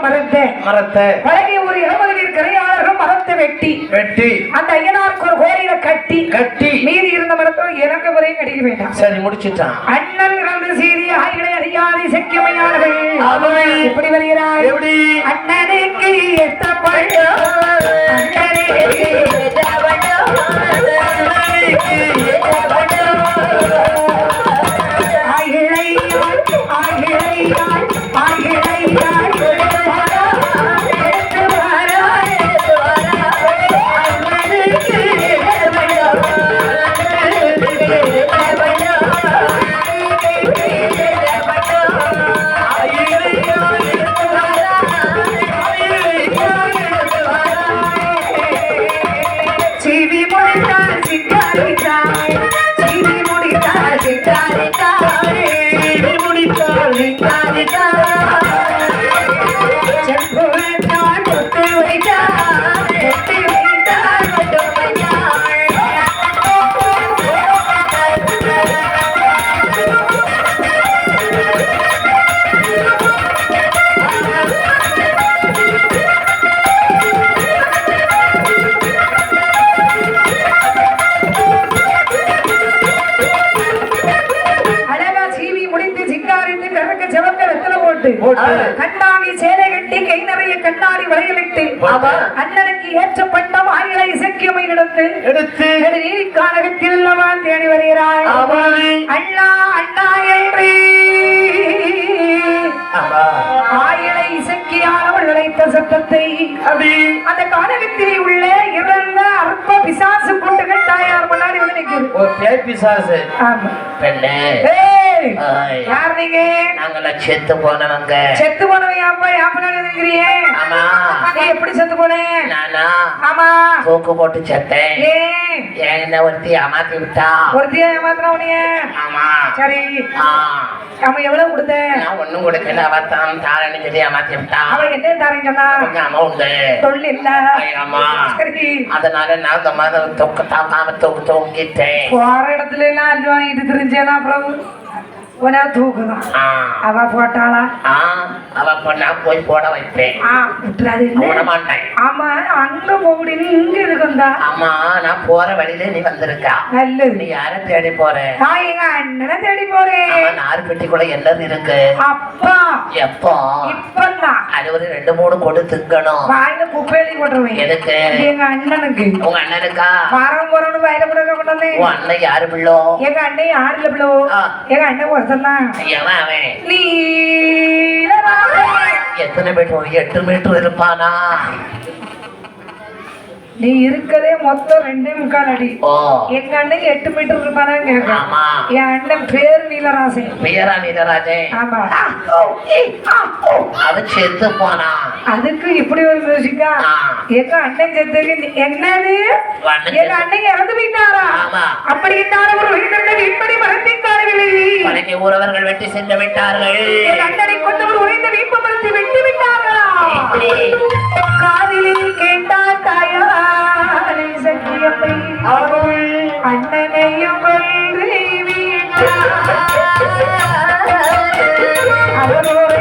மரத்தை பழகிய ஒரு இளமதில் கரையாளர்கள் மரத்தை வெட்டி அந்த ஐயனாருக்கு ஒரு கோயில கட்டி மீதி இருந்த மரத்தில் எனக்கு வரையும் கடிக்க வேண்டாம். சரி முடிச்சுட்டான். அண்ணன் இறந்து சீதி ஆய்களை அறியாதி சக்கியமையானவள் எப்படி வருகிறார்? எப்படி அண்ணனுக்கு எத்த பழம் கண்ணாடி சேலை கட்டி கை நிறைய கண்ணாடி வளையலிட்டு அண்ணனுக்கு ஏற்ற பட்டம் ஆயிலை இசக்கியமை எடுத்து நீதிக்கானகத்தில் அல்லவா தேடி வருகிறாய். அண்ணா அண்ணா என்று ஆயிலை இசக்கியானவள் அழைத்த சத்தத்தை அந்த கானகத்திலே உள்ள இறந்த அற்ப பிசாசு கூட்டுகள் தாயார் முன்னாடி வந்து நிற்கிறது. யார் நீங்க? நாங்கள செத்து போனவங்க. செத்து போனவங்க அப்பா யாப்பனால இருக்கிறீங்க? ஆமா. நீ எப்படி செத்து போனேன்? நானா? ஆமா. தூக்கு போட்டு செத்தேன். என்ன ஒருத்தி ஏமாத்தி விட்டா. ஒருத்தியா ஏமாத்துறா உனிய? ஆமா. சரி. அவன் எவ்வளவு கொடுத்த? நான் ஒண்ணும் கொடுக்கல. அவத்தான் தாரன்னு சொல்லி ஏமாத்தி விட்டா. அவன் என்ன தாரன்னு சொன்னா? அமௌண்ட் தொழில் இல்ல. ஆமா. சரி. அதனால நான் இந்த மாதிரி தொக்கு தாக்காம தூங்கிட்டேன். போற இடத்துல எல்லாம் அஞ்சு வாங்கிட்டு தெரிஞ்சேனா அப்புறம் உன தூக்குதான். அவ போட்டாளா? அவ பொண்ணா போய் போட வைப்பேன். போட மாட்டேன். ஆமா அங்க போகுடி இங்க இருக்குந்தா. ஆமா நான் போற வழியில நீ வந்திருக்கா. நல்லது. நீ யார தேடி போற? நான் எங்க அண்ணனை தேடி போறேன். நார் பெட்டிக்குள்ள என்னது இருக்கு? அப்பா. எப்போ? இப்பதான். அது ஒரு 2-3 கொடு திங்கணும். வாயில குப்பையில போட்டுருவேன். எதுக்கு? எங்க அண்ணனுக்கு. உங்க அண்ணனுக்கா? வாரம் போறோம்னு வாயில போட கொண்டாந்து. உன் அண்ணன் யாரு பிள்ளோ? எங்க அண்ணன் யாருல பிள்ளோ? எங்க அண்ணன் எத்தனை மீட்டர்? 8 மீட்டர் இருப்பானா? நீ இருக்கதே மொத்தம் 2.25 அடி. எங்க அண்ணன் 8 மீட்டர் இருப்பானா கேட்க. என் அண்ணன் பேர் நீலராஜன். பேரா நீலராஜன்? ஆமா. அது செத்து போனா. அதுக்கு இப்படி ஒரு மியூசிக்கா? எங்க அண்ணன் செத்துக்கு என்னது? எங்க அண்ணன் இறந்து போயிட்டாரா? அப்படி இருந்தாலும் ஒரு உயிரிழந்த இப்படி மரத்தின்காரர்களே பழைய ஊரவர்கள் வெட்டி சென்று விட்டார்கள். என் அண்ணனை கொண்டவர் உறைந்த வீப்ப மரத்தை வெட்டி விட்டார்களா? காதிலில் கேட்டா தாயா சக்கியப்பை அண்ணனையும் கொன்று அவரோடு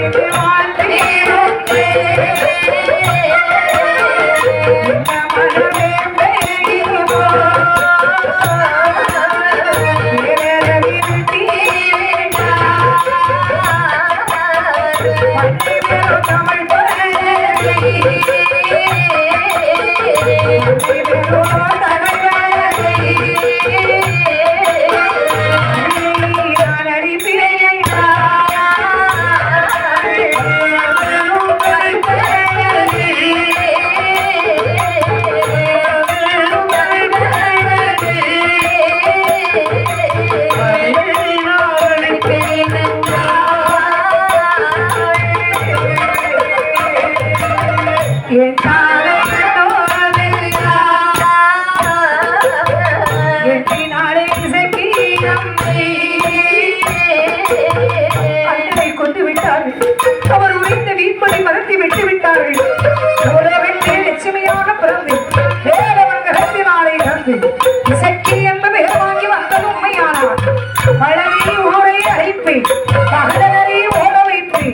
பகலனை ஓட வைத்து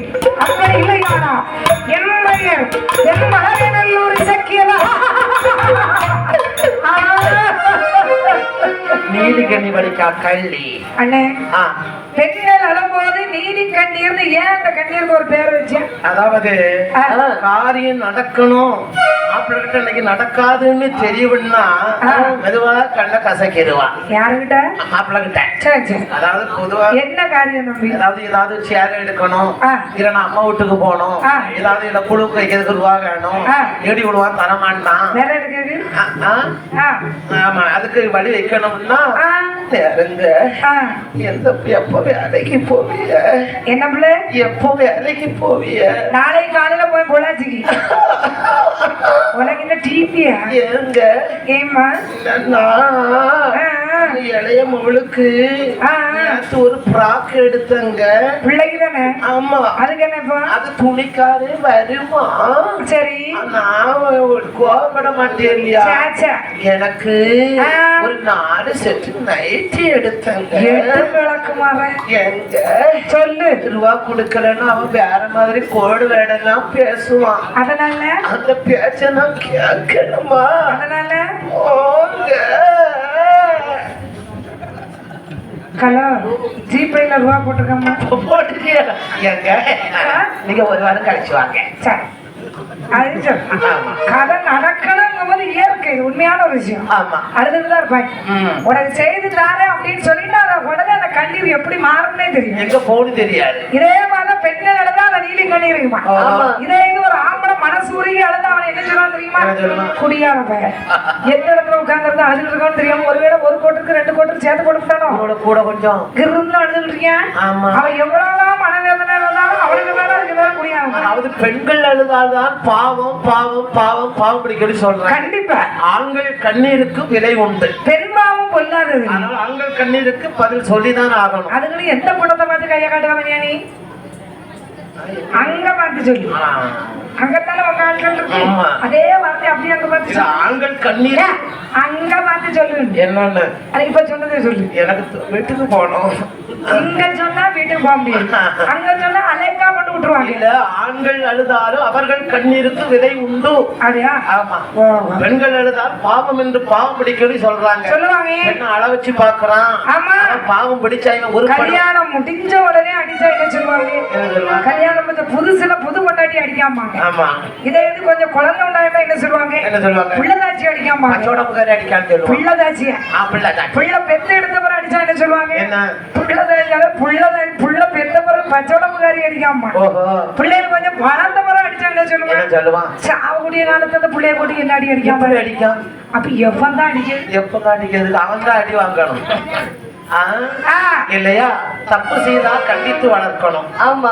அப்படி இல்லையானா என்னை நீதி கண்ணி படிக்கா கள்ளி. அண்ணே ஆ, பெண்கள் அழும்போது நீதி கண்ணீர்னு ஏன் அந்த கண்ணீருக்கு ஒரு பேர் வச்சேன்? அதாவது காரியம் நடக்கணும் மாப்பிள்ளை இன்னைக்கு நடக்காதுன்னு தெரியும்னா மெதுவா கண்ண கசக்கிடுவா. யாருகிட்ட? மாப்பிள்ளை கிட்ட. சரி சரி. அதாவது பொதுவா என்ன காரியம் தம்பி? ஏதாவது சேலை எடுக்கணும், இல்லைன்னா அம்மா வீட்டுக்கு போகணும், ஏதாவது இல்ல புழுக்கு வைக்கிறதுக்கு ரூபா வேணும், ஏடி விடுவா தரமாட்டான். வேற எடுக்கிறது? ஆமா, அதுக்கு வழி வைக்கணும்னா நெருங்க. எப்ப வேலைக்கு போவிய? என்ன பிள்ளை? எப்போ வேலைக்கு போவிய? நாளை காலையில போய் பொள்ளாச்சிக்கு. உனக்கு இந்த டிவியா? எங்க ஏமா இளைய மகளுக்கு ஒரு ஃப்ராக் எடுத்தங்க. பிள்ளைக்கு தானே? ஆமா. அதுக்கு என்னப்பா? அது துணிக்காரு வருமா? சரி. நான் கோவப்பட மாட்டேன் இல்லையா? எனக்கு ஒரு 4 செட்டு நைட்டி எடுத்தங்க. விளக்குமாற எங்க சொல்லு. ரூபா கொடுக்கலன்னு அவன் வேற மாதிரி கோடு வேடெல்லாம் பேசுவான். அதனால அந்த பேச்ச நான் கேட்கணுமா? அதனால ஹலோ, ஜிபேல ரூபா போட்டுக்கம்மா. போட்டுக்கியா? எங்க நீங்க ஒரு வாரம் கழிச்சு வாங்க. சரி, கதை நடக்கணுங்கும் போது இயற்கை உண்மையான ஒரு விஷயம். அடுத்ததுதான் இருப்பாங்க. உனக்கு செய்து தாரேன் அப்படின்னு சொல்லிட்டு அதை உடனே அந்த கண்ணீர் எப்படி மாறும்னே தெரியும். எங்க போன்னு தெரியாது. இதே மாதிரிதான் பெண்கள் அழுதா அந்த நீலி கண்ணீர் இருக்குமா? இதே இது ஒரு ஆம்பளை மனசூரி அழுதா அவன் என்ன சொல்லுவான் தெரியுமா? குடியார பையன் எந்த இடத்துல உட்கார்ந்து அழுதுட்டு இருக்கான்னு தெரியாம ஒருவேளை ஒரு கோட்டுக்கு 2 கோட்டுக்கு சேர்த்து கொடுத்தானோ கூட கொஞ்சம் கிருன்னு அழுதுட்டு இருக்கேன். அவன் எவ்வளவுதான் மனவேதனை இருந்தாலும் அவனுக்கு மேல அதுக்கு மேல குடியார. அதாவது பெண்கள் அழுதால்தான் பாவம் பாவம் பாவம் பாவம் பிடிக்கடி சொல்றேன். கண்டிப்பா ஆண்கள் கண்ணீருக்கு விலை உண்டு. பெரும்பாவம் பொல்லாதது. அதனால ஆண்கள் கண்ணீருக்கு பதில் சொல்லிதான் ஆகணும். அதுக்கு எந்த படத்தை பார்த்து கையை காட்டுவாங்க? நீ அங்க பார்த்து சொல்லி அங்கத்தால உங்க ஆண்கள் இருக்கு. அதே வார்த்தை அப்படியே அங்க பார்த்து ஆண்கள் கண்ணீர் அங்க பார்த்து சொல்லு. என்னன்னு அது இப்ப சொன்னதே சொல்லு. எனக்கு வீட்டுக்கு போகணும். இங்க சொன்னா வீட்டுக்கு போக முடியாது, அங்க சொன்னா அலைக்கா பண்ணி விட்டுருவாங்க. இல்ல, ஆண்கள் அழுதாலும் அவர்கள் கண்ணீருக்கு விலை உண்டு. அப்படியா? ஆமா. பெண்கள் அழுதால் பாவம் என்று பாவம் பிடிக்கணும் சொல்றாங்க. சொல்லுவாங்க. என்ன அள வச்சு பாக்குறான். ஆமா, பாவம் பிடிச்சா ஒரு கல்யாணம் முடிஞ்ச உடனே அடிச்சா என்ன சொல்லுவாங்க? கல்யாணம் புதுசுல புது கொண்டாட்டி அடிக்காமாங்க. ஆமா. இதே இது கொஞ்சம் குழந்தை உண்டாயிருந்தா என்ன சொல்லுவாங்க? என்ன சொல்லுவாங்க? பிள்ளைதாச்சி அடிக்காமாங்க. பச்சோடமுகாரி அடிக்கான்னு சொல்லுவாங்க. பிள்ளைதாச்சியா? பிள்ளை பெத்து எடுத்த பிறகு அடிச்சா என்ன சொல்லுவாங்க? என்ன புள்ள பெத்த பிறகு பச்சோடமுகாரி அடிக்காமா. பிள்ளைகள் கொஞ்சம் வளர்ந்த பிறகு அடிச்சா என்ன சொல்லுவாங்க? சாவக்கூடிய காலத்துல அந்த பிள்ளைய போட்டு என்ன அடி அடிக்காம அடிக்காம. அப்ப எப்பதான் அடிக்கிறது? எப்பதான் அடிக்கிறது? அவன் தான் அடி வாங்கணும் இல்லையா? தப்பு செய்தா கண்டித்து வளர்க்கணும். ஆமா.